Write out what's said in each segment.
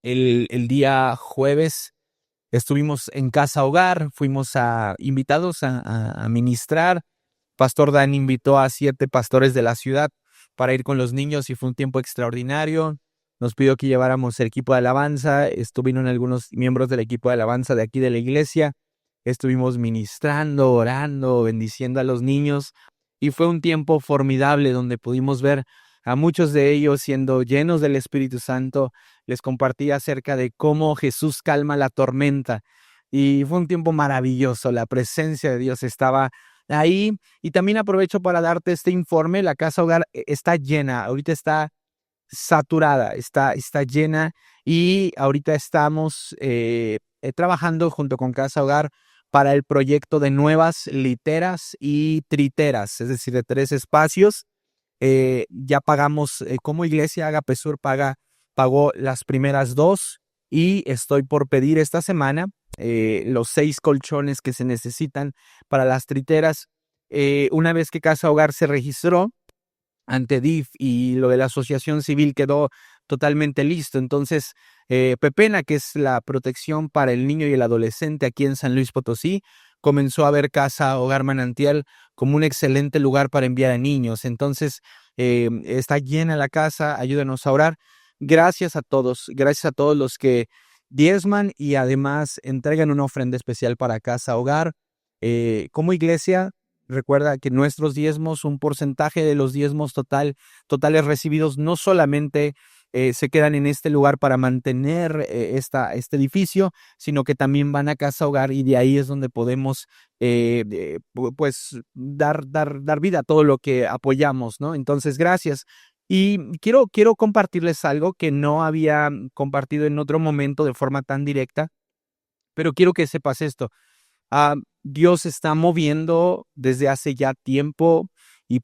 El día jueves estuvimos en Casa Hogar, fuimos invitados a ministrar. Pastor Dan invitó a 7 pastores de la ciudad para ir con los niños y fue un tiempo extraordinario. Nos pidió que lleváramos el equipo de alabanza. Estuvieron algunos miembros del equipo de alabanza de aquí de la iglesia. Estuvimos ministrando, orando, bendiciendo a los niños y fue un tiempo formidable donde pudimos ver a muchos de ellos siendo llenos del Espíritu Santo. Les compartí acerca de cómo Jesús calma la tormenta y fue un tiempo maravilloso. La presencia de Dios estaba ahí. Y también aprovecho para darte este informe. La casa hogar está llena, ahorita está saturada, está llena y ahorita estamos trabajando junto con Casa Hogar para el proyecto de nuevas literas y triteras, es decir, de 3 espacios. Ya pagamos, como iglesia, Agape Sur pagó las primeras 2 y estoy por pedir esta semana los 6 colchones que se necesitan para las triteras. Una vez que Casa Hogar se registró ante DIF y lo de la asociación civil quedó totalmente listo. Entonces, Pepena, que es la protección para el niño y el adolescente aquí en San Luis Potosí, comenzó a ver Casa Hogar Manantial como un excelente lugar para enviar a niños. Entonces, está llena la casa, ayúdanos a orar. Gracias a todos los que diezman y además entregan una ofrenda especial para Casa Hogar. Como iglesia, recuerda que nuestros diezmos, un porcentaje de los diezmos totales recibidos, no solamente se quedan en este lugar para mantener este edificio, sino que también van a Casa Hogar y de ahí es donde podemos pues dar vida a todo lo que apoyamos, ¿no? Entonces, gracias. Y quiero compartirles algo que no había compartido en otro momento de forma tan directa, pero quiero que sepas esto. Ah, Dios está moviendo desde hace ya tiempo y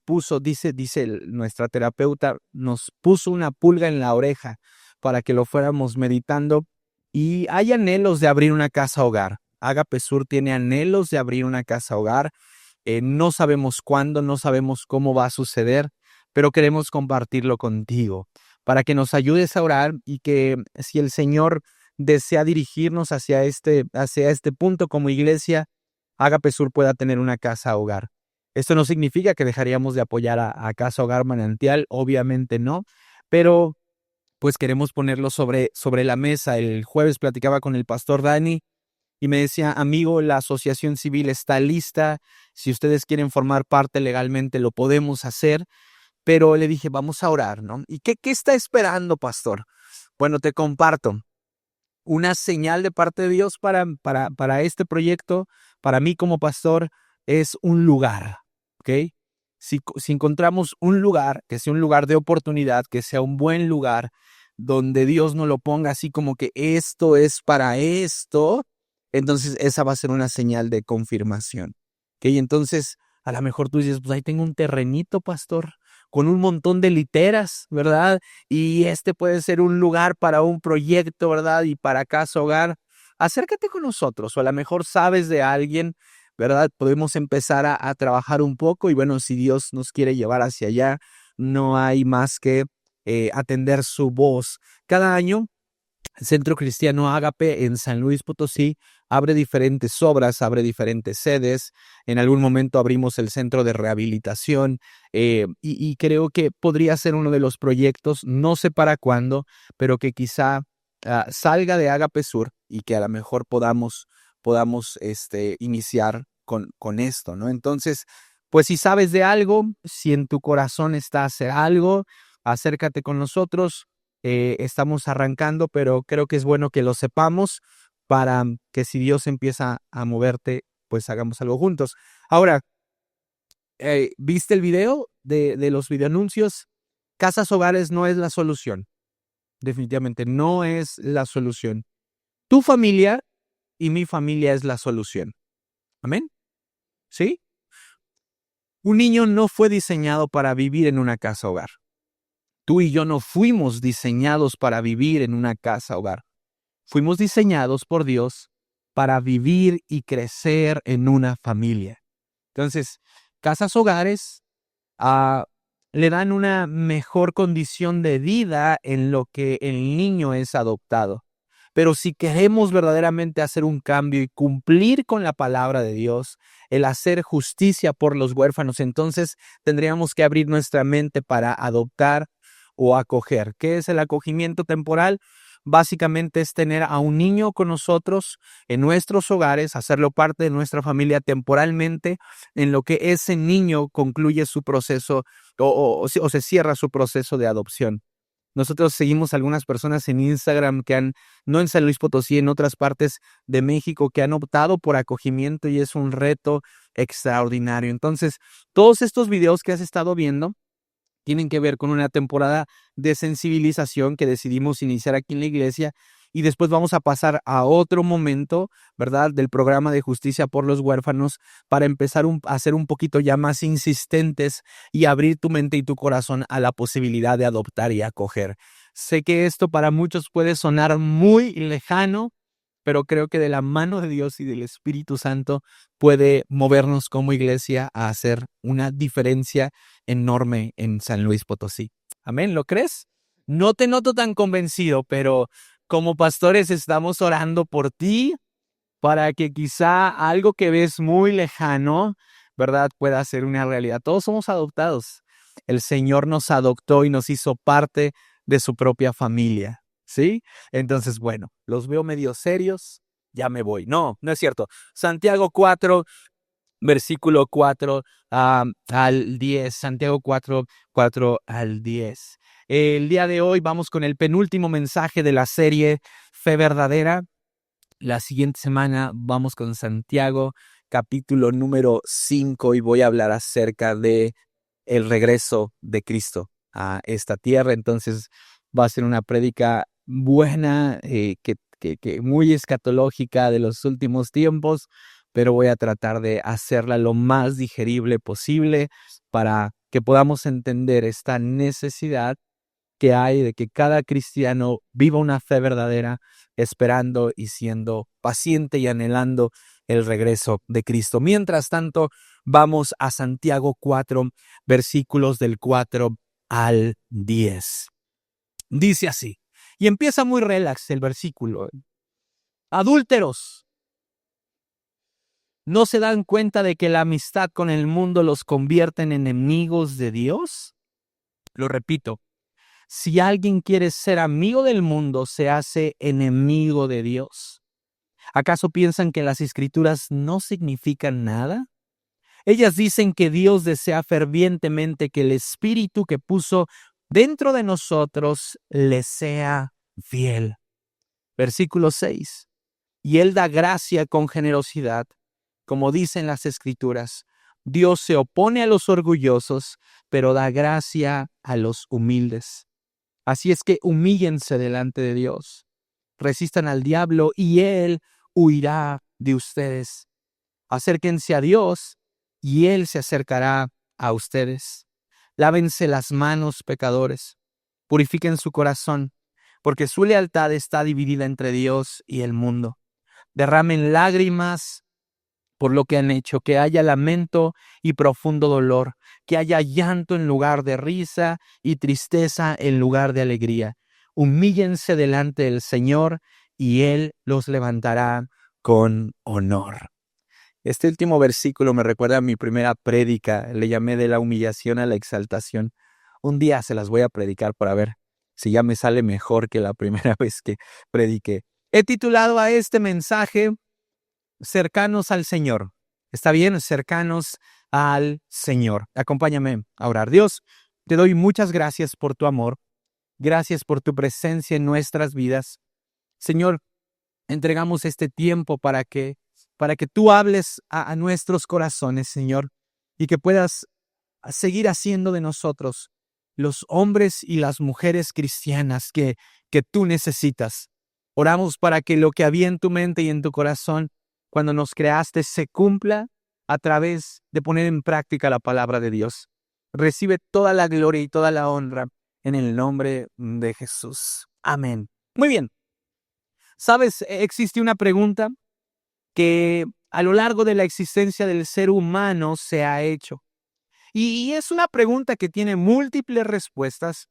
nuestra terapeuta, nos puso una pulga en la oreja para que lo fuéramos meditando y hay anhelos de abrir una casa hogar. Agape Sur tiene anhelos de abrir una casa hogar. No sabemos cuándo, no sabemos cómo va a suceder, pero queremos compartirlo contigo para que nos ayudes a orar y que si el Señor desea dirigirnos hacia este punto como iglesia, Agape Sur pueda tener una casa hogar. Esto no significa que dejaríamos de apoyar a Casa Hogar Manantial, obviamente no, pero pues queremos ponerlo sobre la mesa. El jueves platicaba con el pastor Dani y me decía, amigo, la asociación civil está lista, si ustedes quieren formar parte legalmente lo podemos hacer, pero le dije, vamos a orar, ¿no? ¿Y qué está esperando, pastor? Bueno, te comparto una señal de parte de Dios para este proyecto, para mí como pastor, es un lugar, ¿ok? Si encontramos un lugar, que sea un lugar de oportunidad, que sea un buen lugar, donde Dios no lo ponga así como que esto es para esto, entonces esa va a ser una señal de confirmación, ¿ok? Entonces, a lo mejor tú dices, pues ahí tengo un terrenito, pastor, con un montón de literas, ¿verdad? Y este puede ser un lugar para un proyecto, ¿verdad? Y para Casa Hogar, acércate con nosotros o a lo mejor sabes de alguien, ¿verdad? Podemos empezar a trabajar un poco y bueno, si Dios nos quiere llevar hacia allá, no hay más que atender su voz. Cada año Centro Cristiano Ágape en San Luis Potosí abre diferentes obras, abre diferentes sedes. En algún momento abrimos el centro de rehabilitación y creo que podría ser uno de los proyectos, no sé para cuándo, pero que quizá salga de Ágape Sur y que a lo mejor podamos iniciar con esto, ¿no? Entonces, pues si sabes de algo, si en tu corazón está hacer algo, acércate con nosotros. Estamos arrancando, pero creo que es bueno que lo sepamos para que si Dios empieza a moverte, pues hagamos algo juntos. Ahora, ¿viste el video de los videoanuncios? Casas hogares no es la solución. Definitivamente no es la solución. Tu familia y mi familia es la solución. ¿Amén? ¿Sí? Un niño no fue diseñado para vivir en una casa hogar. Tú y yo no fuimos diseñados para vivir en una casa hogar. Fuimos diseñados por Dios para vivir y crecer en una familia. Entonces, casas hogares le dan una mejor condición de vida en lo que el niño es adoptado. Pero si queremos verdaderamente hacer un cambio y cumplir con la palabra de Dios, el hacer justicia por los huérfanos, entonces tendríamos que abrir nuestra mente para adoptar o acoger. ¿Qué es el acogimiento temporal? Básicamente es tener a un niño con nosotros en nuestros hogares, hacerlo parte de nuestra familia temporalmente, en lo que ese niño concluye su proceso o se cierra su proceso de adopción. Nosotros seguimos algunas personas en Instagram que han, no en San Luis Potosí, en otras partes de México, que han optado por acogimiento y es un reto extraordinario. Entonces, todos estos videos que has estado viendo tienen que ver con una temporada de sensibilización que decidimos iniciar aquí en la iglesia y después vamos a pasar a otro momento, ¿verdad?, del programa de justicia por los huérfanos para empezar a ser un poquito ya más insistentes y abrir tu mente y tu corazón a la posibilidad de adoptar y acoger. Sé que esto para muchos puede sonar muy lejano, pero creo que de la mano de Dios y del Espíritu Santo puede movernos como iglesia a hacer una diferencia enorme en San Luis Potosí. Amén, ¿lo crees? No te noto tan convencido, pero como pastores estamos orando por ti para que quizá algo que ves muy lejano, ¿verdad?, pueda ser una realidad. Todos somos adoptados. El Señor nos adoptó y nos hizo parte de su propia familia, ¿sí? Entonces, bueno, los veo medio serios, ya me voy. No, no es cierto. Santiago 4, versículo 4 al 10. Santiago 4, 4 al 10. El día de hoy vamos con el penúltimo mensaje de la serie Fe Verdadera. La siguiente semana vamos con Santiago, capítulo número 5, y voy a hablar acerca de el regreso de Cristo a esta tierra. Entonces va a ser una prédica buena, que muy escatológica de los últimos tiempos, pero voy a tratar de hacerla lo más digerible posible para que podamos entender esta necesidad que hay de que cada cristiano viva una fe verdadera, esperando y siendo paciente y anhelando el regreso de Cristo. Mientras tanto, vamos a Santiago 4, versículos del 4 al 10. Dice así, y empieza muy relax el versículo. Adúlteros, ¿no se dan cuenta de que la amistad con el mundo los convierte en enemigos de Dios? Lo repito. Si alguien quiere ser amigo del mundo, se hace enemigo de Dios. ¿Acaso piensan que las escrituras no significan nada? Ellas dicen que Dios desea fervientemente que el Espíritu que puso dentro de nosotros le sea fiel. Versículo 6. Y Él da gracia con generosidad, como dicen las escrituras. Dios se opone a los orgullosos, pero da gracia a los humildes. Así es que humíllense delante de Dios, resistan al diablo y Él huirá de ustedes. Acérquense a Dios y Él se acercará a ustedes. Lávense las manos, pecadores, purifiquen su corazón, porque su lealtad está dividida entre Dios y el mundo. Derramen lágrimas por lo que han hecho, que haya lamento y profundo dolor, que haya llanto en lugar de risa y tristeza en lugar de alegría. Humíllense delante del Señor y Él los levantará con honor. Este último versículo me recuerda a mi primera prédica, le llamé de la humillación a la exaltación. Un día se las voy a predicar para ver si ya me sale mejor que la primera vez que prediqué. He titulado a este mensaje Cercanos al Señor. ¿Está bien? Cercanos al Señor. Acompáñame a orar. Dios, te doy muchas gracias por tu amor. Gracias por tu presencia en nuestras vidas. Señor, entregamos este tiempo para que tú hables a nuestros corazones, Señor, y que puedas seguir haciendo de nosotros los hombres y las mujeres cristianas que tú necesitas. Oramos para que lo que había en tu mente y en tu corazón cuando nos creaste se cumpla a través de poner en práctica la palabra de Dios. Recibe toda la gloria y toda la honra en el nombre de Jesús. Amén. Muy bien. ¿Sabes? Existe una pregunta que a lo largo de la existencia del ser humano se ha hecho. Y es una pregunta que tiene múltiples respuestas,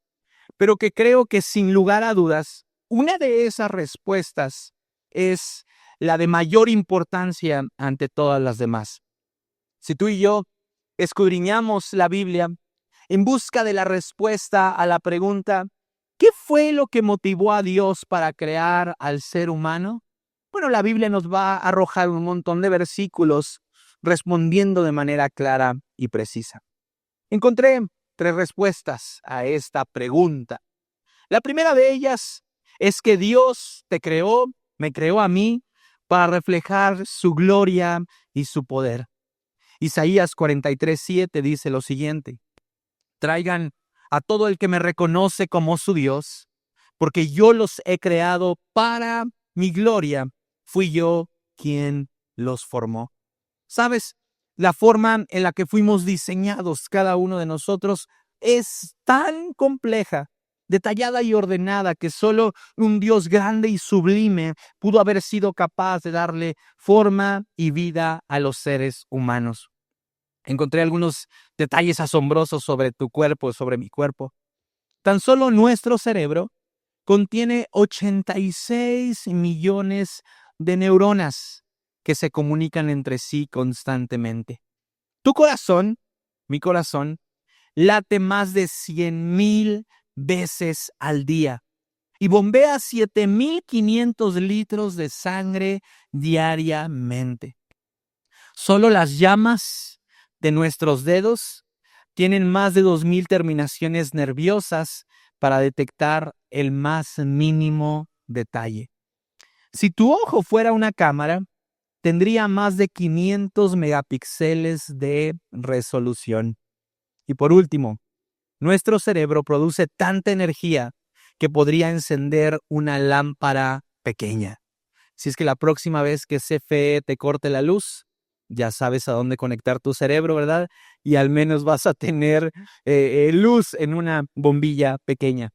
pero que creo que sin lugar a dudas, una de esas respuestas es la de mayor importancia ante todas las demás. Si tú y yo escudriñamos la Biblia en busca de la respuesta a la pregunta, ¿qué fue lo que motivó a Dios para crear al ser humano? Bueno, la Biblia nos va a arrojar un montón de versículos respondiendo de manera clara y precisa. Encontré 3 respuestas a esta pregunta. La primera de ellas es que Dios te creó, me creó a mí, para reflejar su gloria y su poder. Isaías 43:7 dice lo siguiente: traigan a todo el que me reconoce como su Dios, porque yo los he creado para mi gloria, fui yo quien los formó. ¿Sabes? La forma en la que fuimos diseñados cada uno de nosotros es tan compleja, detallada y ordenada que solo un Dios grande y sublime pudo haber sido capaz de darle forma y vida a los seres humanos. Encontré algunos detalles asombrosos sobre tu cuerpo, sobre mi cuerpo. Tan solo nuestro cerebro contiene 86 millones de neuronas que se comunican entre sí constantemente. Tu corazón, mi corazón, late más de 100,000 veces al día y bombea 7,500 litros de sangre diariamente. Solo las llamas de nuestros dedos tienen más de 2,000 terminaciones nerviosas para detectar el más mínimo detalle. Si tu ojo fuera una cámara, tendría más de 500 megapíxeles de resolución. Y por último, nuestro cerebro produce tanta energía que podría encender una lámpara pequeña. Si es que la próxima vez que CFE te corte la luz, ya sabes a dónde conectar tu cerebro, ¿verdad? Y al menos vas a tener luz en una bombilla pequeña.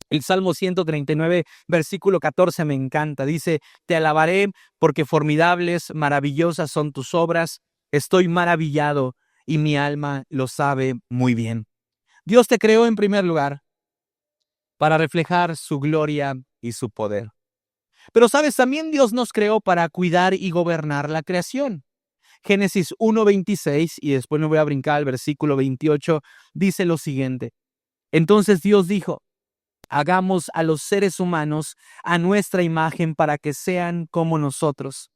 El Salmo 139, versículo 14 me encanta. Dice: te alabaré porque formidables, maravillosas son tus obras. Estoy maravillado y mi alma lo sabe muy bien. Dios te creó en primer lugar para reflejar su gloria y su poder. Pero sabes, también Dios nos creó para cuidar y gobernar la creación. Génesis 1:26, y después me voy a brincar al versículo 28, dice lo siguiente: entonces Dios dijo, hagamos a los seres humanos a nuestra imagen para que sean como nosotros.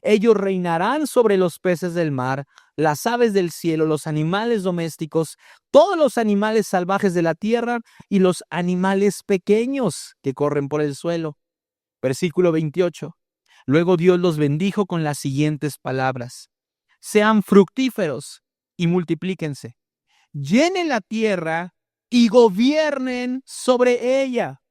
Ellos reinarán sobre los peces del mar, las aves del cielo, los animales domésticos, todos los animales salvajes de la tierra y los animales pequeños que corren por el suelo. Versículo 28. Luego Dios los bendijo con las siguientes palabras: sean fructíferos y multiplíquense. Llenen la tierra y gobiernen sobre ella.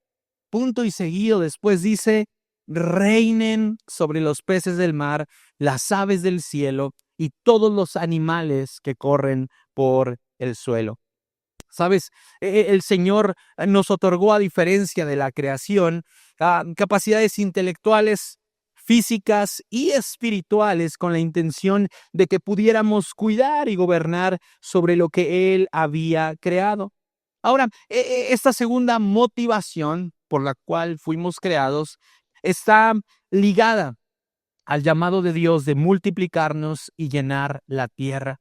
Punto y seguido después dice: reinen sobre los peces del mar, las aves del cielo y todos los animales que corren por el suelo. ¿Sabes? El Señor nos otorgó, a diferencia de la creación, capacidades intelectuales, físicas y espirituales con la intención de que pudiéramos cuidar y gobernar sobre lo que Él había creado. Ahora, esta segunda motivación por la cual fuimos creados está ligada al llamado de Dios de multiplicarnos y llenar la tierra.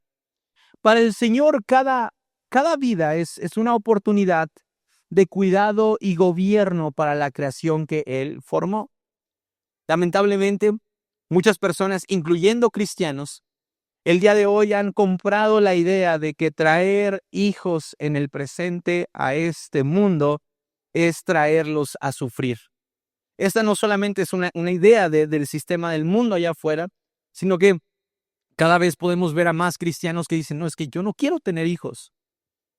Para el Señor, cada vida es una oportunidad de cuidado y gobierno para la creación que Él formó. Lamentablemente, muchas personas, incluyendo cristianos, el día de hoy han comprado la idea de que traer hijos en el presente a este mundo es traerlos a sufrir. Esta no solamente es una idea del sistema del mundo allá afuera, sino que cada vez podemos ver a más cristianos que dicen: no, es que yo no quiero tener hijos,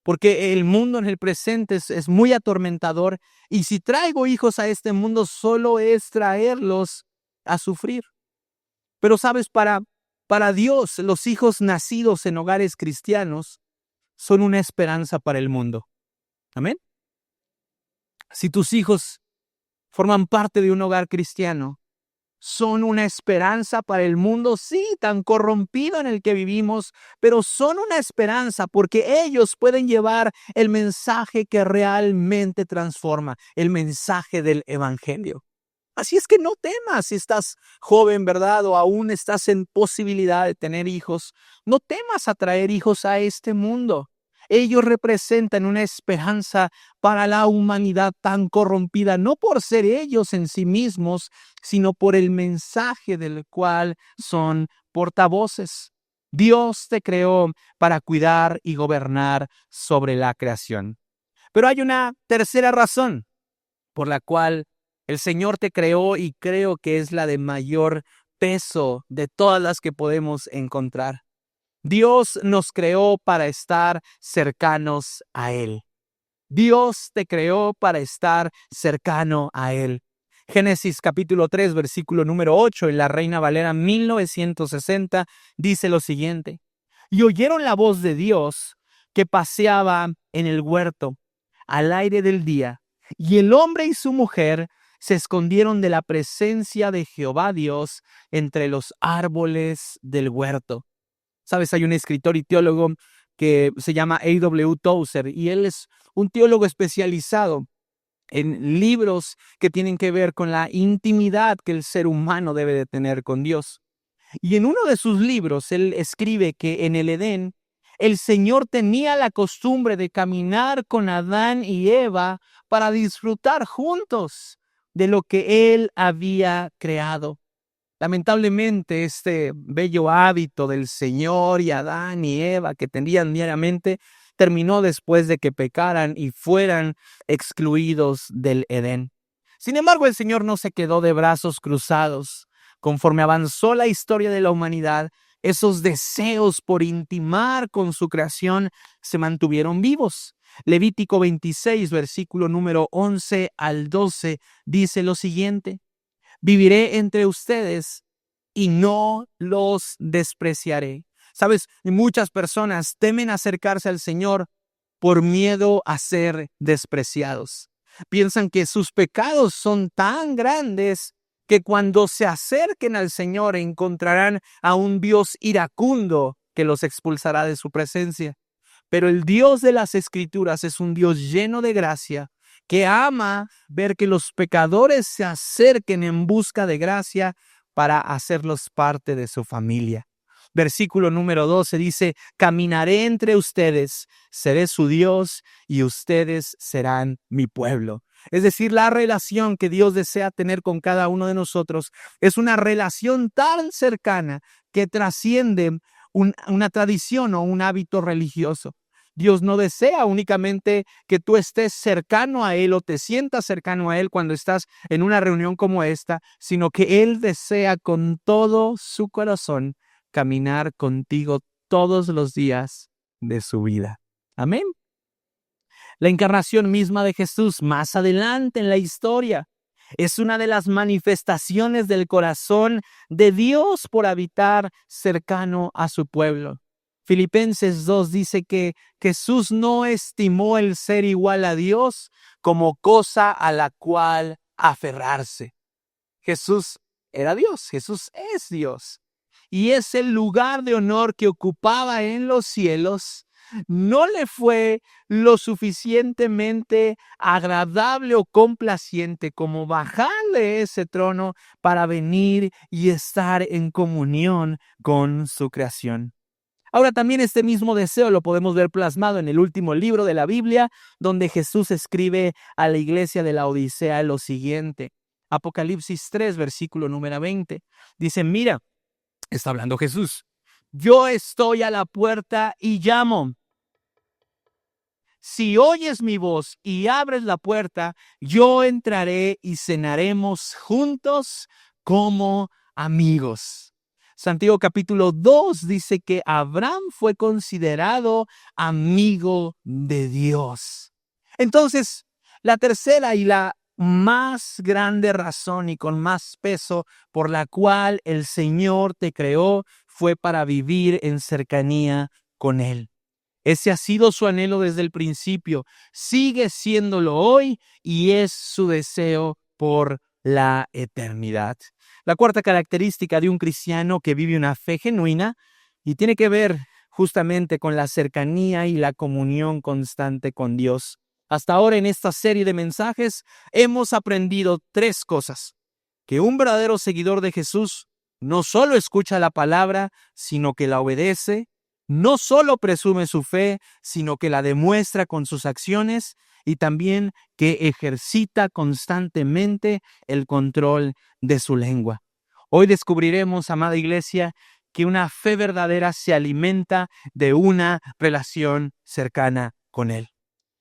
porque el mundo en el presente es muy atormentador, y si traigo hijos a este mundo solo es traerlos a sufrir. Pero sabes, para Dios, los hijos nacidos en hogares cristianos son una esperanza para el mundo. Amén. Si tus hijos forman parte de un hogar cristiano, Son una esperanza para el mundo, sí, tan corrompido en el que vivimos, pero son una esperanza porque ellos pueden llevar el mensaje que realmente transforma, el mensaje del evangelio. Así es que no temas si estás joven, ¿verdad? O aún estás en posibilidad de tener hijos. No temas a traer hijos a este mundo. Ellos representan una esperanza para la humanidad tan corrompida, no por ser ellos en sí mismos, sino por el mensaje del cual son portavoces. Dios te creó para cuidar y gobernar sobre la creación. Pero hay una tercera razón por la cual el Señor te creó y creo que es la de mayor peso de todas las que podemos encontrar. Dios nos creó para estar cercanos a Él. Dios te creó para estar cercano a Él. Génesis capítulo 3, versículo número 8, en la Reina Valera 1960, dice lo siguiente: y oyeron la voz de Dios que paseaba en el huerto al aire del día, y el hombre y su mujer se escondieron de la presencia de Jehová Dios entre los árboles del huerto. Sabes, hay un escritor y teólogo que se llama A.W. Tozer, y él es un teólogo especializado en libros que tienen que ver con la intimidad que el ser humano debe de tener con Dios. Y en uno de sus libros, él escribe que en el Edén, el Señor tenía la costumbre de caminar con Adán y Eva para disfrutar juntos de lo que él había creado. Lamentablemente, este bello hábito del Señor y Adán y Eva que tenían diariamente terminó después de que pecaran y fueran excluidos del Edén. Sin embargo, el Señor no se quedó de brazos cruzados. Conforme avanzó la historia de la humanidad, esos deseos por intimar con su creación se mantuvieron vivos. Levítico 26, versículo número 11 al 12, dice lo siguiente: viviré entre ustedes y no los despreciaré. Sabes, muchas personas temen acercarse al Señor por miedo a ser despreciados. Piensan que sus pecados son tan grandes que cuando se acerquen al Señor encontrarán a un Dios iracundo que los expulsará de su presencia. Pero el Dios de las Escrituras es un Dios lleno de gracia, que ama ver que los pecadores se acerquen en busca de gracia para hacerlos parte de su familia. Versículo número 12 dice: caminaré entre ustedes, seré su Dios y ustedes serán mi pueblo. Es decir, la relación que Dios desea tener con cada uno de nosotros es una relación tan cercana que trasciende una tradición o un hábito religioso. Dios no desea únicamente que tú estés cercano a Él o te sientas cercano a Él cuando estás en una reunión como esta, sino que Él desea con todo su corazón caminar contigo todos los días de su vida. Amén. La encarnación misma de Jesús más adelante en la historia es una de las manifestaciones del corazón de Dios por habitar cercano a su pueblo. Filipenses 2 dice que Jesús no estimó el ser igual a Dios como cosa a la cual aferrarse. Jesús era Dios, Jesús es Dios. Y ese lugar de honor que ocupaba en los cielos no le fue lo suficientemente agradable o complaciente como bajar de ese trono para venir y estar en comunión con su creación. Ahora también este mismo deseo lo podemos ver plasmado en el último libro de la Biblia, donde Jesús escribe a la iglesia de la Odisea lo siguiente. Apocalipsis 3, versículo número 20. Dice: mira, está hablando Jesús, yo estoy a la puerta y llamo. Si oyes mi voz y abres la puerta, yo entraré y cenaremos juntos como amigos. Santiago capítulo 2 dice que Abraham fue considerado amigo de Dios. Entonces, la tercera y la más grande razón y con más peso por la cual el Señor te creó fue para vivir en cercanía con Él. Ese ha sido su anhelo desde el principio, sigue siéndolo hoy y es su deseo por la eternidad. La cuarta característica de un cristiano que vive una fe genuina y tiene que ver justamente con la cercanía y la comunión constante con Dios. Hasta ahora en esta serie de mensajes hemos aprendido tres cosas: que un verdadero seguidor de Jesús no solo escucha la palabra, sino que la obedece; no solo presume su fe, sino que la demuestra con sus acciones; y también que ejercita constantemente el control de su lengua. Hoy descubriremos, amada iglesia, que una fe verdadera se alimenta de una relación cercana con Él.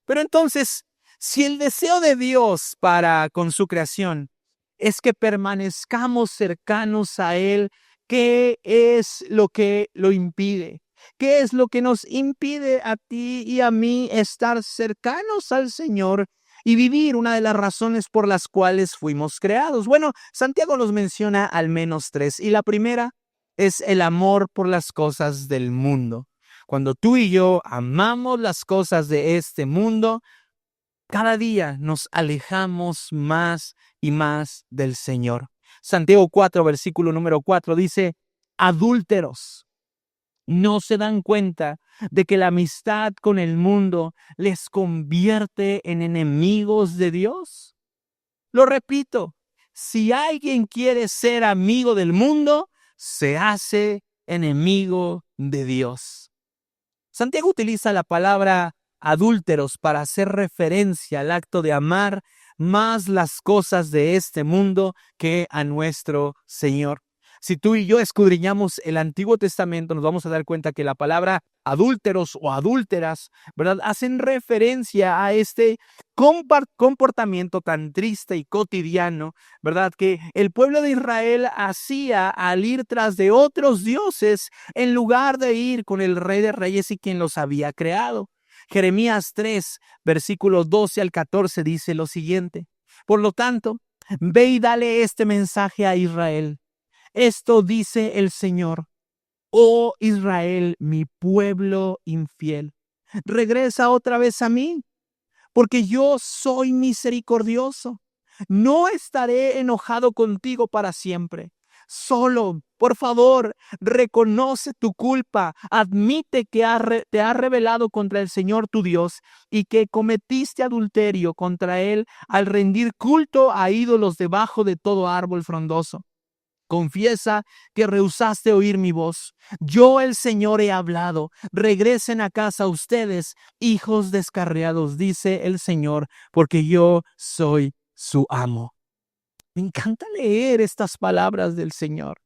Pero entonces, si el deseo de Dios para con su creación es que permanezcamos cercanos a Él, ¿qué es lo que lo impide? ¿Qué es lo que nos impide a ti y a mí estar cercanos al Señor y vivir una de las razones por las cuales fuimos creados? Bueno, Santiago nos menciona al menos tres, y la primera es el amor por las cosas del mundo. Cuando tú y yo amamos las cosas de este mundo, cada día nos alejamos más y más del Señor. Santiago 4, versículo número 4 dice: adúlteros, ¿no se dan cuenta de que la amistad con el mundo les convierte en enemigos de Dios? Lo repito, si alguien quiere ser amigo del mundo, se hace enemigo de Dios. Santiago utiliza la palabra adúlteros para hacer referencia al acto de amar más las cosas de este mundo que a nuestro Señor. Si tú y yo escudriñamos el Antiguo Testamento, nos vamos a dar cuenta que la palabra adúlteros o adúlteras, ¿verdad?, hacen referencia a este comportamiento tan triste y cotidiano, ¿verdad?, que el pueblo de Israel hacía al ir tras de otros dioses en lugar de ir con el Rey de Reyes y quien los había creado. Jeremías 3, versículos 12 al 14 dice lo siguiente: por lo tanto, ve y dale este mensaje a Israel. Esto dice el Señor: oh Israel, mi pueblo infiel, regresa otra vez a mí, porque yo soy misericordioso. No estaré enojado contigo para siempre. Solo, por favor, reconoce tu culpa, admite que te has rebelado contra el Señor tu Dios y que cometiste adulterio contra Él al rendir culto a ídolos debajo de todo árbol frondoso. Confiesa que rehusaste oír mi voz. Yo, el Señor, he hablado. Regresen a casa ustedes, hijos descarriados, dice el Señor, porque yo soy su amo. Me encanta leer estas palabras del Señor.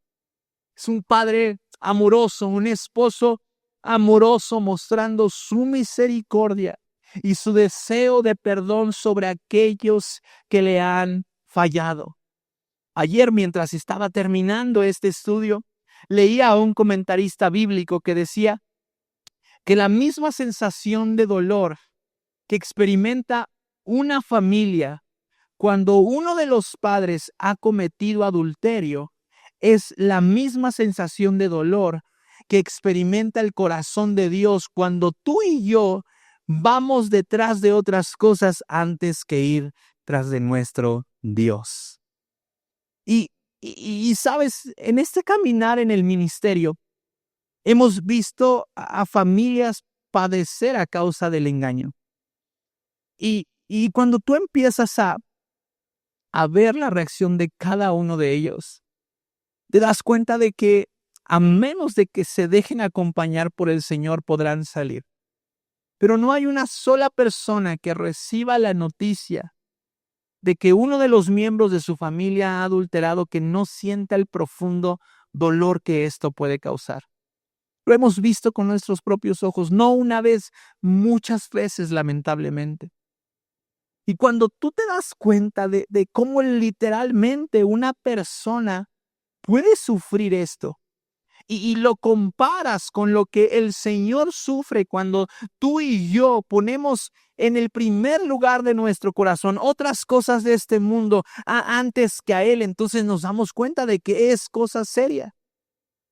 Es un padre amoroso, un esposo amoroso, mostrando su misericordia y su deseo de perdón sobre aquellos que le han fallado. Ayer, mientras estaba terminando este estudio, leía a un comentarista bíblico que decía que la misma sensación de dolor que experimenta una familia cuando uno de los padres ha cometido adulterio es la misma sensación de dolor que experimenta el corazón de Dios cuando tú y yo vamos detrás de otras cosas antes que ir tras de nuestro Dios. Y sabes, en este caminar en el ministerio, hemos visto a familias padecer a causa del engaño. Y cuando tú empiezas a ver la reacción de cada uno de ellos, te das cuenta de que a menos de que se dejen acompañar por el Señor podrán salir. Pero no hay una sola persona que reciba la noticia de que uno de los miembros de su familia ha adulterado que no sienta el profundo dolor que esto puede causar. Lo hemos visto con nuestros propios ojos, no una vez, muchas veces, lamentablemente. Y cuando tú te das cuenta de cómo literalmente una persona puede sufrir esto, y lo comparas con lo que el Señor sufre cuando tú y yo ponemos en el primer lugar de nuestro corazón otras cosas de este mundo antes que a Él, entonces nos damos cuenta de que es cosa seria.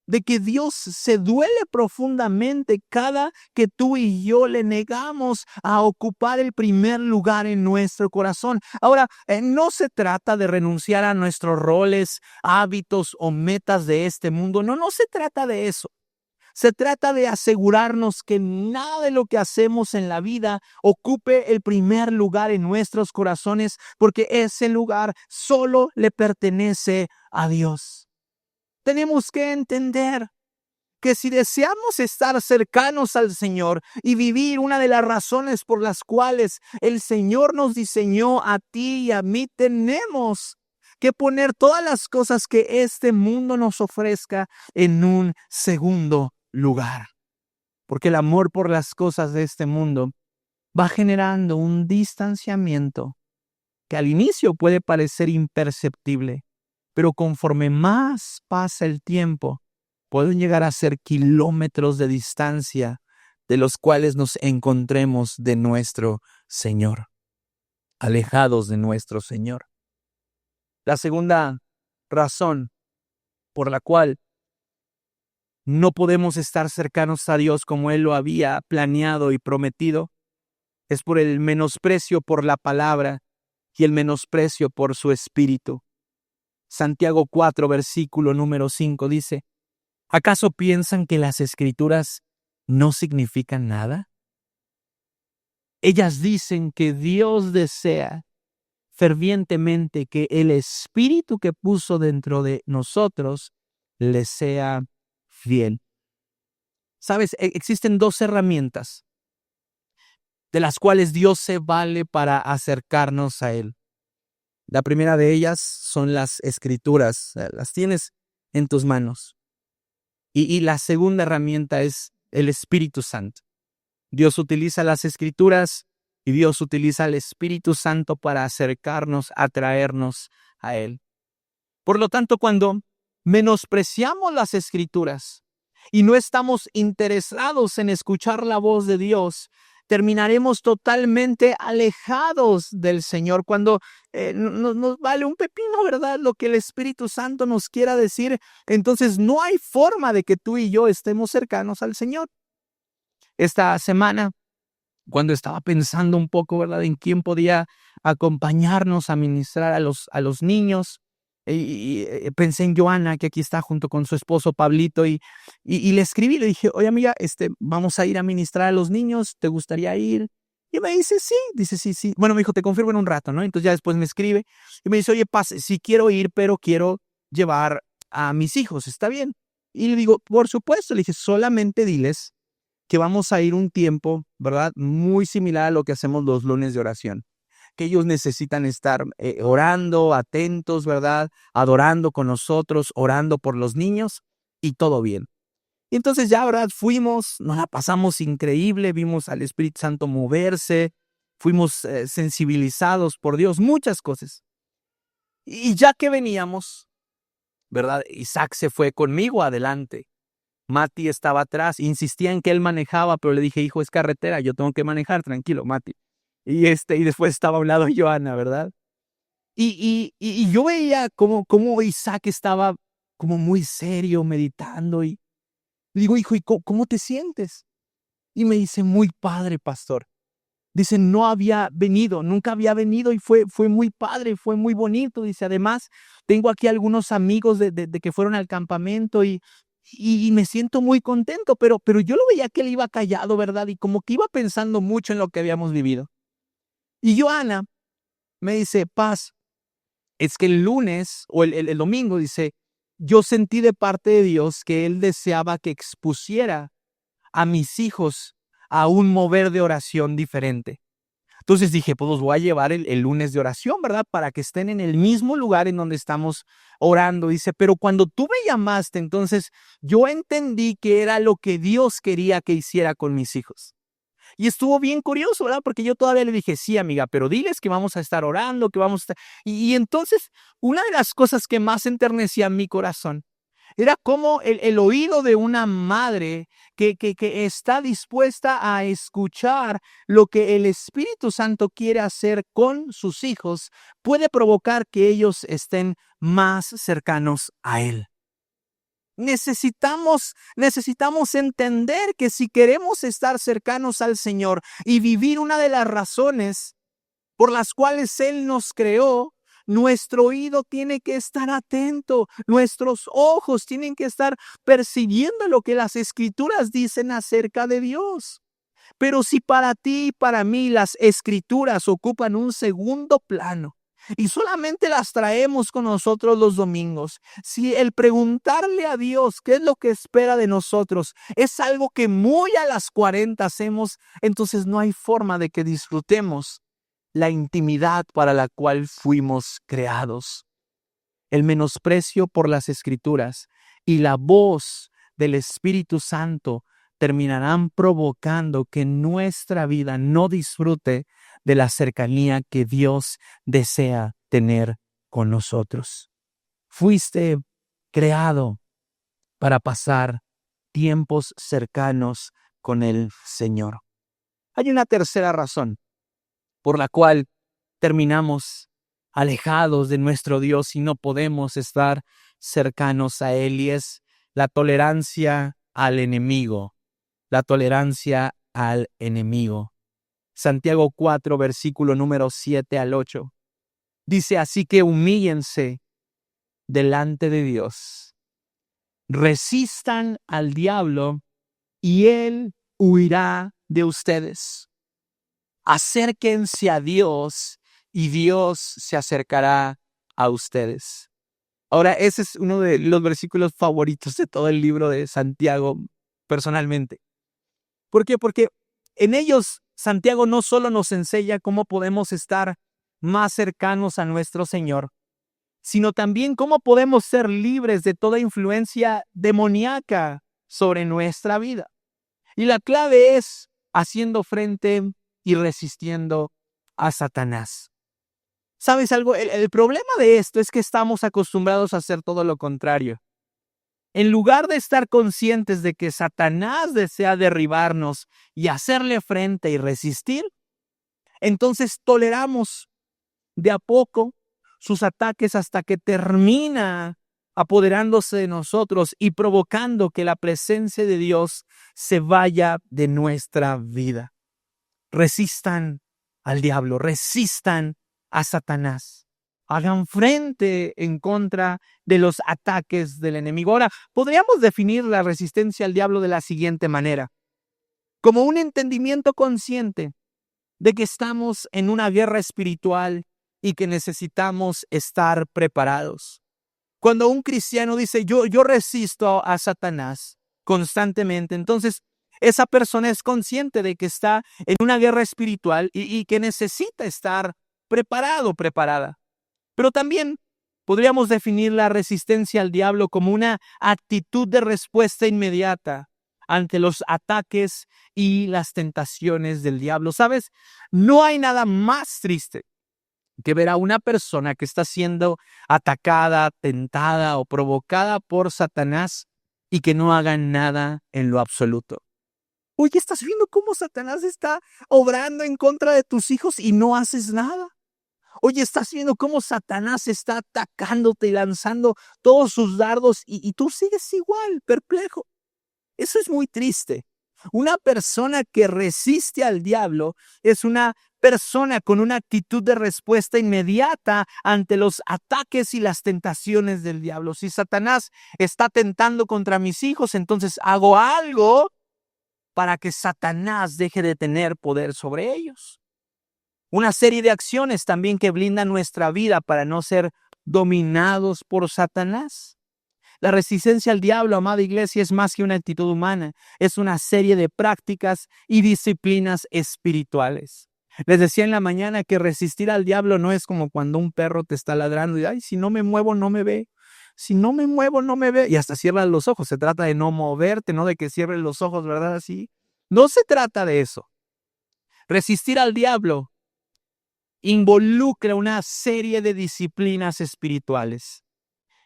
de que Dios se duele profundamente cada que tú y yo le negamos a ocupar el primer lugar en nuestro corazón. Ahora, no se trata de renunciar a nuestros roles, hábitos o metas de este mundo. No, no se trata de eso. Se trata de asegurarnos que nada de lo que hacemos en la vida ocupe el primer lugar en nuestros corazones, porque ese lugar solo le pertenece a Dios. Tenemos que entender que si deseamos estar cercanos al Señor y vivir una de las razones por las cuales el Señor nos diseñó a ti y a mí, tenemos que poner todas las cosas que este mundo nos ofrezca en un segundo lugar. Porque el amor por las cosas de este mundo va generando un distanciamiento que al inicio puede parecer imperceptible, pero conforme más pasa el tiempo, pueden llegar a ser kilómetros de distancia de los cuales nos encontremos de nuestro Señor, alejados de nuestro Señor. La segunda razón por la cual no podemos estar cercanos a Dios como Él lo había planeado y prometido es por el menosprecio por la palabra y el menosprecio por su Espíritu. Santiago 4, versículo número 5 dice: ¿acaso piensan que las Escrituras no significan nada? Ellas dicen que Dios desea fervientemente que el Espíritu que puso dentro de nosotros les sea fiel. ¿Sabes? Existen dos herramientas de las cuales Dios se vale para acercarnos a Él. La primera de ellas son las Escrituras, las tienes en tus manos. Y la segunda herramienta es el Espíritu Santo. Dios utiliza las Escrituras y Dios utiliza el Espíritu Santo para acercarnos, atraernos a Él. Por lo tanto, cuando menospreciamos las Escrituras y no estamos interesados en escuchar la voz de Dios, terminaremos totalmente alejados del Señor cuando nos vale un pepino, ¿verdad? Lo que el Espíritu Santo nos quiera decir. Entonces no hay forma de que tú y yo estemos cercanos al Señor. Esta semana, cuando estaba pensando un poco, ¿verdad?, en quién podía acompañarnos a ministrar a los niños, pensé en Joana, que aquí está junto con su esposo Pablito, y le escribí, le dije: oye amiga, vamos a ir a ministrar a los niños, ¿te gustaría ir? Y me dice: sí, dice sí, sí. Bueno, me dijo: te confirmo en un rato, ¿no? Entonces ya después me escribe y me dice: oye, Paz, sí quiero ir, pero quiero llevar a mis hijos, ¿está bien? Y le digo: por supuesto. Le dije: solamente diles que vamos a ir un tiempo, ¿verdad?, muy similar a lo que hacemos los lunes de oración. Que ellos necesitan estar orando, atentos, ¿verdad?, adorando con nosotros, orando por los niños, y todo bien. Y entonces ya, ¿verdad?, fuimos, nos la pasamos increíble, vimos al Espíritu Santo moverse, fuimos sensibilizados por Dios, muchas cosas. Y ya que veníamos, ¿verdad?, Isaac se fue conmigo adelante. Mati estaba atrás, insistía en que él manejaba, pero le dije: hijo, es carretera, yo tengo que manejar, tranquilo, Mati. Y después estaba a un lado Joana, ¿verdad? Y yo veía cómo Isaac estaba como muy serio, meditando, y le digo: hijo, ¿y cómo te sientes? Y me dice: muy padre, pastor. Dice: no había venido, nunca había venido, y fue muy padre, fue muy bonito. Dice: además, tengo aquí algunos amigos de que fueron al campamento, y me siento muy contento, pero yo lo veía que él iba callado, ¿verdad? Y como que iba pensando mucho en lo que habíamos vivido. Y Joana me dice: Paz, es que el lunes o el domingo, dice, yo sentí de parte de Dios que Él deseaba que expusiera a mis hijos a un mover de oración diferente. Entonces dije: pues los voy a llevar el lunes de oración, ¿verdad?, para que estén en el mismo lugar en donde estamos orando. Dice: pero cuando tú me llamaste, entonces yo entendí que era lo que Dios quería que hiciera con mis hijos. Y estuvo bien curioso, ¿verdad? Porque yo todavía le dije: sí, amiga, pero diles que vamos a estar orando, que vamos a estar... Y entonces, una de las cosas que más enternecía mi corazón era como el oído de una madre que está dispuesta a escuchar lo que el Espíritu Santo quiere hacer con sus hijos, puede provocar que ellos estén más cercanos a Él. Necesitamos entender que si queremos estar cercanos al Señor y vivir una de las razones por las cuales Él nos creó, nuestro oído tiene que estar atento, nuestros ojos tienen que estar percibiendo lo que las Escrituras dicen acerca de Dios. Pero si para ti y para mí las Escrituras ocupan un segundo plano, y solamente las traemos con nosotros los domingos, si el preguntarle a Dios qué es lo que espera de nosotros es algo que muy a las 40 hacemos, entonces no hay forma de que disfrutemos la intimidad para la cual fuimos creados. El menosprecio por las Escrituras y la voz del Espíritu Santo terminarán provocando que nuestra vida no disfrute de la cercanía que Dios desea tener con nosotros. Fuiste creado para pasar tiempos cercanos con el Señor. Hay una tercera razón por la cual terminamos alejados de nuestro Dios y no podemos estar cercanos a Él, y es la tolerancia al enemigo. La tolerancia al enemigo. Santiago 4, versículo número 7 al 8. Dice: así que humíllense delante de Dios. Resistan al diablo y él huirá de ustedes. Acérquense a Dios y Dios se acercará a ustedes. Ahora, ese es uno de los versículos favoritos de todo el libro de Santiago, personalmente. ¿Por qué? Porque en ellos Santiago no solo nos enseña cómo podemos estar más cercanos a nuestro Señor, sino también cómo podemos ser libres de toda influencia demoníaca sobre nuestra vida. Y la clave es haciendo frente y resistiendo a Satanás. ¿Sabes algo? El problema de esto es que estamos acostumbrados a hacer todo lo contrario. En lugar de estar conscientes de que Satanás desea derribarnos y hacerle frente y resistir, entonces toleramos de a poco sus ataques hasta que termina apoderándose de nosotros y provocando que la presencia de Dios se vaya de nuestra vida. Resistan al diablo, resistan a Satanás. Hagan frente en contra de los ataques del enemigo. Ahora, podríamos definir la resistencia al diablo de la siguiente manera: como un entendimiento consciente de que estamos en una guerra espiritual y que necesitamos estar preparados. Cuando un cristiano dice yo resisto a Satanás constantemente, entonces esa persona es consciente de que está en una guerra espiritual y que necesita estar preparado, preparada. Pero también podríamos definir la resistencia al diablo como una actitud de respuesta inmediata ante los ataques y las tentaciones del diablo. ¿Sabes? No hay nada más triste que ver a una persona que está siendo atacada, tentada o provocada por Satanás y que no haga nada en lo absoluto. Oye, ¿estás viendo cómo Satanás está obrando en contra de tus hijos y no haces nada? Oye, ¿estás viendo cómo Satanás está atacándote y lanzando todos sus dardos y tú sigues igual, perplejo? Eso es muy triste. Una persona que resiste al diablo es una persona con una actitud de respuesta inmediata ante los ataques y las tentaciones del diablo. Si Satanás está tentando contra mis hijos, entonces hago algo para que Satanás deje de tener poder sobre ellos. Una serie de acciones también que blindan nuestra vida para no ser dominados por Satanás. La resistencia al diablo, amada iglesia, es más que una actitud humana. Es una serie de prácticas y disciplinas espirituales. Les decía en la mañana que resistir al diablo no es como cuando un perro te está ladrando y, ay, si no me muevo, no me ve. Si no me muevo, no me ve. Y hasta cierras los ojos. Se trata de no moverte, no de que cierres los ojos, ¿verdad? Así. No se trata de eso. Resistir al diablo involucra una serie de disciplinas espirituales.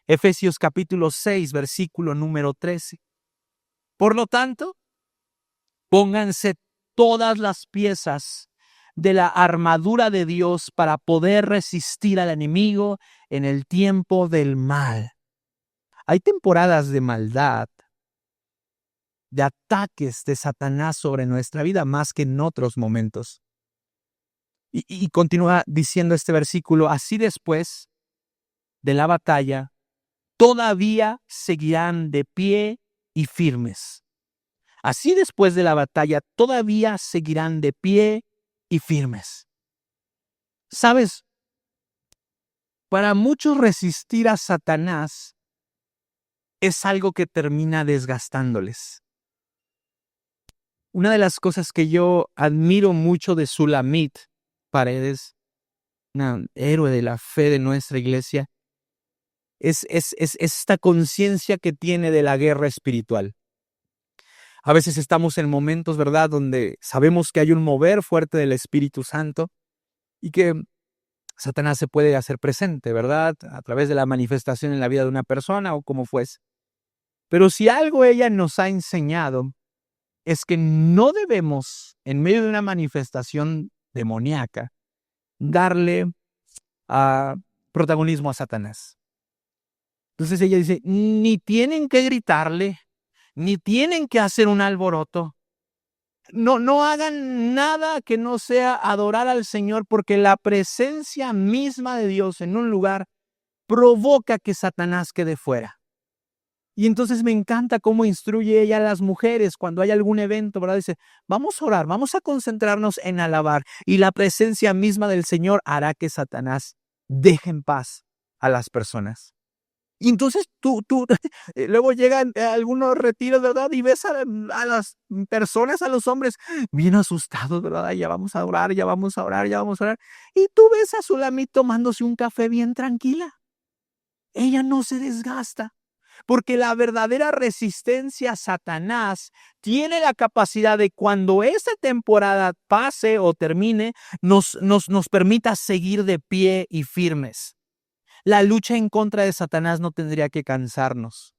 Efesios capítulo 6, versículo número 13. Por lo tanto, pónganse todas las piezas de la armadura de Dios para poder resistir al enemigo en el tiempo del mal. Hay temporadas de maldad, de ataques de Satanás sobre nuestra vida más que en otros momentos. Y continúa diciendo este versículo, así después de la batalla, todavía seguirán de pie y firmes. Así después de la batalla, todavía seguirán de pie y firmes. ¿Sabes? Para muchos resistir a Satanás es algo que termina desgastándoles. Una de las cosas que yo admiro mucho de Sulamit Paredes, una héroe de la fe de nuestra iglesia, es esta conciencia que tiene de la guerra espiritual. A veces estamos en momentos, ¿verdad?, donde sabemos que hay un mover fuerte del Espíritu Santo y que Satanás se puede hacer presente, ¿verdad?, a través de la manifestación en la vida de una persona o como fuese. Pero si algo ella nos ha enseñado es que no debemos, en medio de una manifestación demoníaca, darle protagonismo a Satanás. Entonces ella dice, ni tienen que gritarle, ni tienen que hacer un alboroto. No hagan nada que no sea adorar al Señor, porque la presencia misma de Dios en un lugar provoca que Satanás quede fuera. Y entonces me encanta cómo instruye ella a las mujeres cuando hay algún evento, ¿verdad? Dice, vamos a orar, vamos a concentrarnos en alabar, y la presencia misma del Señor hará que Satanás deje en paz a las personas. Y entonces tú luego llegan algunos retiros, ¿verdad? Y ves a las personas, a los hombres, bien asustados, ¿verdad? Ya vamos a orar, ya vamos a orar, ya vamos a orar. Y tú ves a Sulamit tomándose un café bien tranquila. Ella no se desgasta, porque la verdadera resistencia a Satanás tiene la capacidad de, cuando esa temporada pase o termine, nos permita seguir de pie y firmes. La lucha en contra de Satanás no tendría que cansarnos.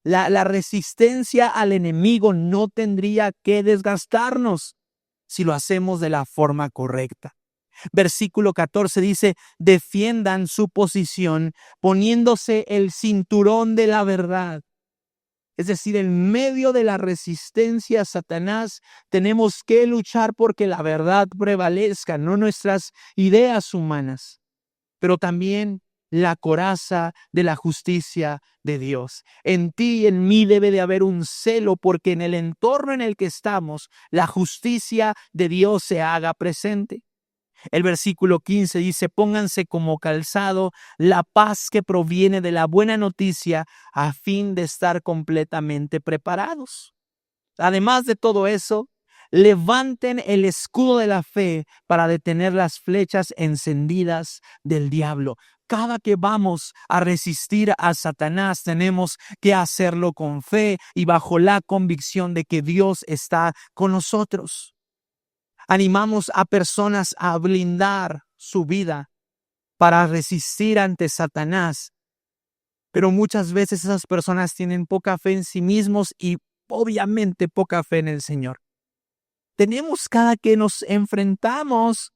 La resistencia al enemigo no tendría que desgastarnos si lo hacemos de la forma correcta. Versículo 14 dice, defiendan su posición poniéndose el cinturón de la verdad. Es decir, en medio de la resistencia a Satanás, tenemos que luchar porque la verdad prevalezca, no nuestras ideas humanas, pero también la coraza de la justicia de Dios. En ti y en mí debe de haber un celo, porque en el entorno en el que estamos, la justicia de Dios se haga presente. El versículo 15 dice, pónganse como calzado la paz que proviene de la buena noticia, a fin de estar completamente preparados. Además de todo eso, levanten el escudo de la fe para detener las flechas encendidas del diablo. Cada que vamos a resistir a Satanás, tenemos que hacerlo con fe y bajo la convicción de que Dios está con nosotros. Animamos a personas a blindar su vida para resistir ante Satanás, pero muchas veces esas personas tienen poca fe en sí mismos y obviamente poca fe en el Señor. Tenemos, cada que nos enfrentamos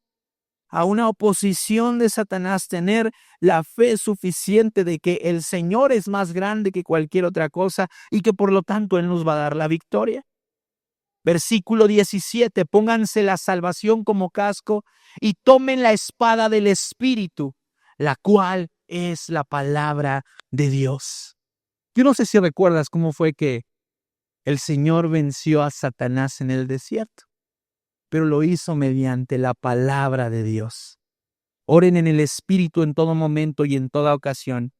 a una oposición de Satanás, tener la fe suficiente de que el Señor es más grande que cualquier otra cosa y que por lo tanto Él nos va a dar la victoria. Versículo 17, pónganse la salvación como casco y tomen la espada del Espíritu, la cual es la palabra de Dios. Yo no sé si recuerdas cómo fue que el Señor venció a Satanás en el desierto, pero lo hizo mediante la palabra de Dios. Oren en el Espíritu en todo momento y en toda ocasión.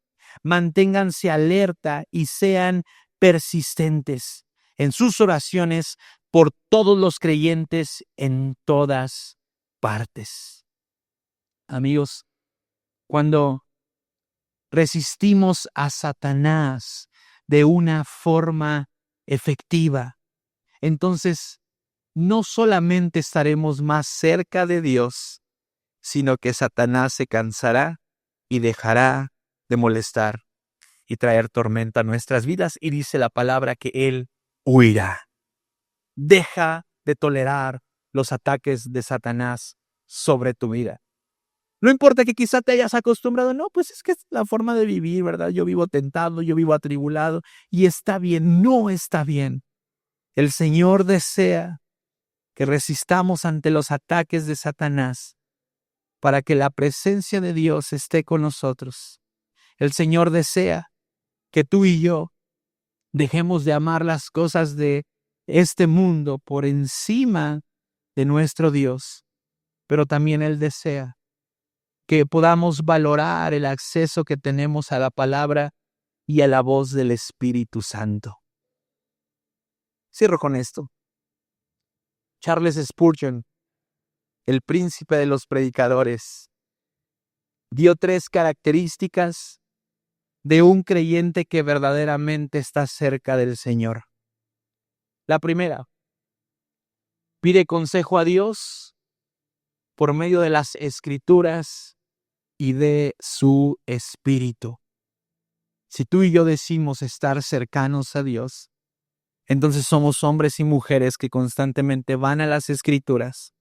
Manténganse alerta y sean persistentes en sus oraciones por todos los creyentes en todas partes. Amigos, cuando resistimos a Satanás de una forma efectiva, entonces no solamente estaremos más cerca de Dios, sino que Satanás se cansará y dejará de molestar y traer tormenta a nuestras vidas, y dice la palabra que Él huirá. Deja de tolerar los ataques de Satanás sobre tu vida. No importa que quizá te hayas acostumbrado, no, pues es que es la forma de vivir, ¿verdad? Yo vivo tentado, yo vivo atribulado y está bien, no está bien. El Señor desea que resistamos ante los ataques de Satanás para que la presencia de Dios esté con nosotros. El Señor desea que tú y yo dejemos de amar las cosas de este mundo por encima de nuestro Dios, pero también Él desea que podamos valorar el acceso que tenemos a la palabra y a la voz del Espíritu Santo. Cierro con esto. Charles Spurgeon, el príncipe de los predicadores, dio 3 características de un creyente que verdaderamente está cerca del Señor. La primera, pide consejo a Dios por medio de las Escrituras y de su Espíritu. Si tú y yo decimos estar cercanos a Dios, entonces somos hombres y mujeres que constantemente van a las Escrituras,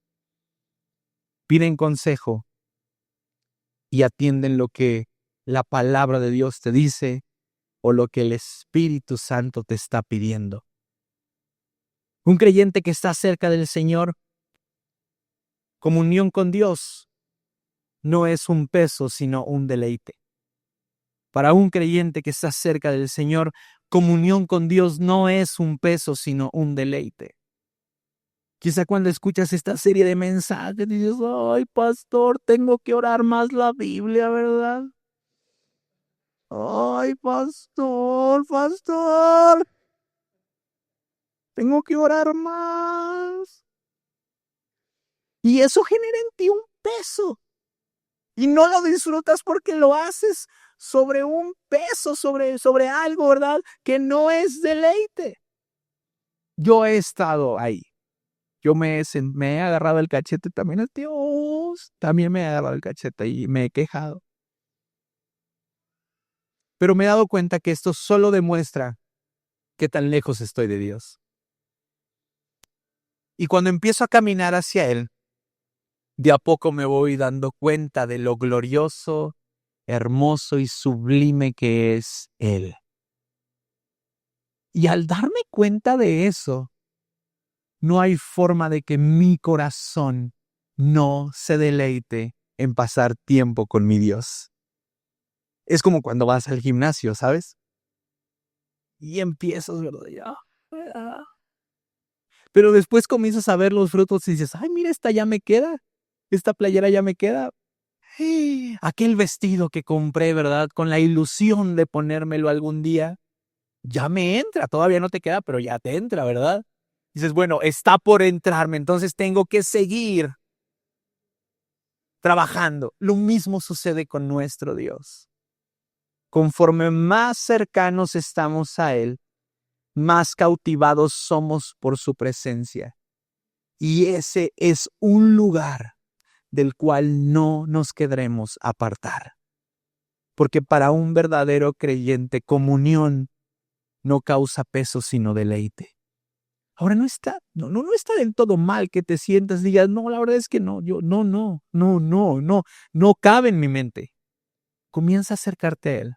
piden consejo y atienden lo que la palabra de Dios te dice o lo que el Espíritu Santo te está pidiendo. Un creyente que está cerca del Señor, comunión con Dios, no es un peso, sino un deleite. Para un creyente que está cerca del Señor, comunión con Dios no es un peso, sino un deleite. Quizá cuando escuchas esta serie de mensajes dices, ay, pastor, tengo que orar más la Biblia, ¿verdad? Ay, pastor, tengo que orar más. Y eso genera en ti un peso. Y no lo disfrutas porque lo haces sobre un peso, sobre algo, ¿verdad? Que no es deleite. Yo he estado ahí. Yo me he agarrado el cachete también a Dios. También me he agarrado el cachete y me he quejado. Pero me he dado cuenta que esto solo demuestra qué tan lejos estoy de Dios. Y cuando empiezo a caminar hacia Él, de a poco me voy dando cuenta de lo glorioso, hermoso y sublime que es Él. Y al darme cuenta de eso, no hay forma de que mi corazón no se deleite en pasar tiempo con mi Dios. Es como cuando vas al gimnasio, ¿sabes? Y empiezas, ¿verdad? Pero después comienzas a ver los frutos y dices, ay, mira, esta ya me queda. Esta playera ya me queda. Aquel vestido que compré, ¿verdad? Con la ilusión de ponérmelo algún día, ya me entra. Todavía no te queda, pero ya te entra, ¿verdad? Dices, bueno, está por entrarme, entonces tengo que seguir trabajando. Lo mismo sucede con nuestro Dios. Conforme más cercanos estamos a Él, más cautivados somos por su presencia. Y ese es un lugar del cual no nos querremos apartar. Porque para un verdadero creyente, comunión no causa peso sino deleite. Ahora no está del todo mal que te sientas y digas, no, la verdad es que no, no cabe en mi mente. Comienza a acercarte a Él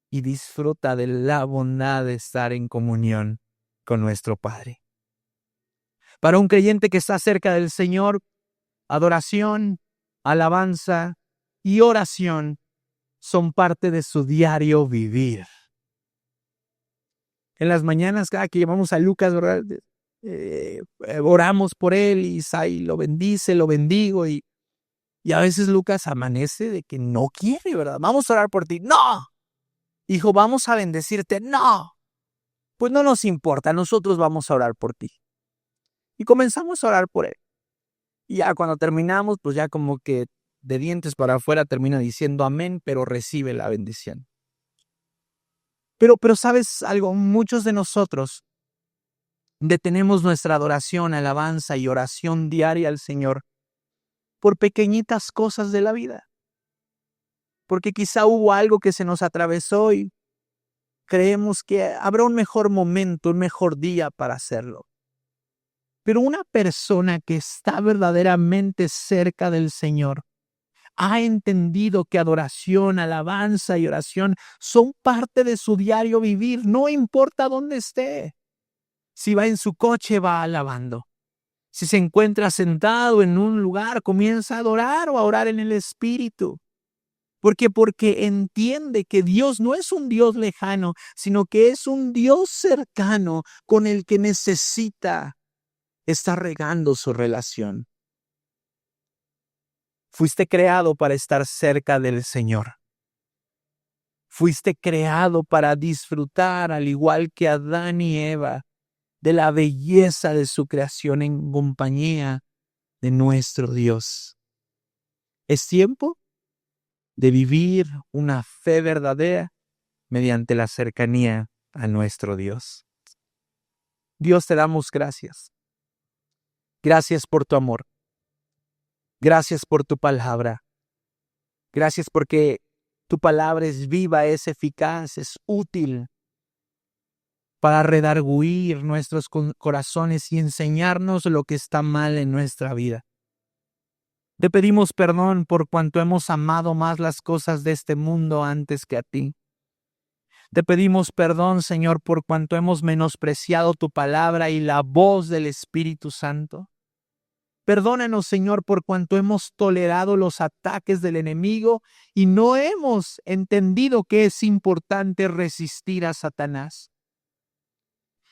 y disfruta de la bondad de estar en comunión con nuestro Padre. Para un creyente que está cerca del Señor, adoración, alabanza y oración son parte de su diario vivir. En las mañanas, cada que llevamos a Lucas, ¿verdad? Oramos por él y Sai lo bendice, lo bendigo y a veces Lucas amanece de que no quiere, ¿verdad? Vamos a orar por ti. ¡No! Hijo, vamos a bendecirte. ¡No! Pues no nos importa, nosotros vamos a orar por ti. Y comenzamos a orar por él. Y ya cuando terminamos, pues ya como que de dientes para afuera termina diciendo amén, pero recibe la bendición. Pero ¿sabes algo? Muchos de nosotros detenemos nuestra adoración, alabanza y oración diaria al Señor por pequeñitas cosas de la vida. Porque quizá hubo algo que se nos atravesó y creemos que habrá un mejor momento, un mejor día para hacerlo. Pero una persona que está verdaderamente cerca del Señor Ha entendido que adoración, alabanza y oración son parte de su diario vivir, no importa dónde esté. Si va en su coche, va alabando. Si se encuentra sentado en un lugar, comienza a adorar o a orar en el Espíritu. ¿Por qué? Porque entiende que Dios no es un Dios lejano, sino que es un Dios cercano con el que necesita estar regando su relación. Fuiste creado para estar cerca del Señor. Fuiste creado para disfrutar, al igual que Adán y Eva, de la belleza de su creación en compañía de nuestro Dios. Es tiempo de vivir una fe verdadera mediante la cercanía a nuestro Dios. Dios, te damos gracias. Gracias por tu amor. Gracias por tu palabra. Gracias porque tu palabra es viva, es eficaz, es útil para redarguir nuestros corazones y enseñarnos lo que está mal en nuestra vida. Te pedimos perdón por cuanto hemos amado más las cosas de este mundo antes que a ti. Te pedimos perdón, Señor, por cuanto hemos menospreciado tu palabra y la voz del Espíritu Santo. Perdónanos, Señor, por cuanto hemos tolerado los ataques del enemigo y no hemos entendido que es importante resistir a Satanás.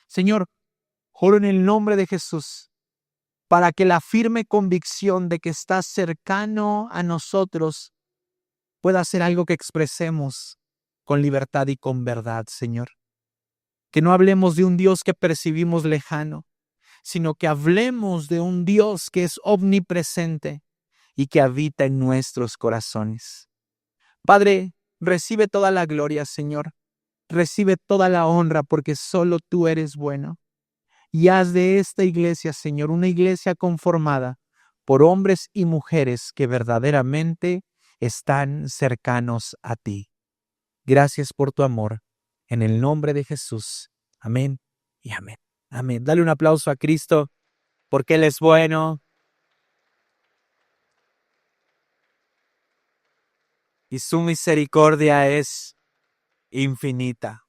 Señor, oro en el nombre de Jesús para que la firme convicción de que estás cercano a nosotros pueda ser algo que expresemos con libertad y con verdad, Señor. Que no hablemos de un Dios que percibimos lejano, sino que hablemos de un Dios que es omnipresente y que habita en nuestros corazones. Padre, recibe toda la gloria, Señor. Recibe toda la honra porque solo tú eres bueno. Y haz de esta iglesia, Señor, una iglesia conformada por hombres y mujeres que verdaderamente están cercanos a ti. Gracias por tu amor. En el nombre de Jesús. Amén y amén. Amén. Dale un aplauso a Cristo porque Él es bueno y su misericordia es infinita.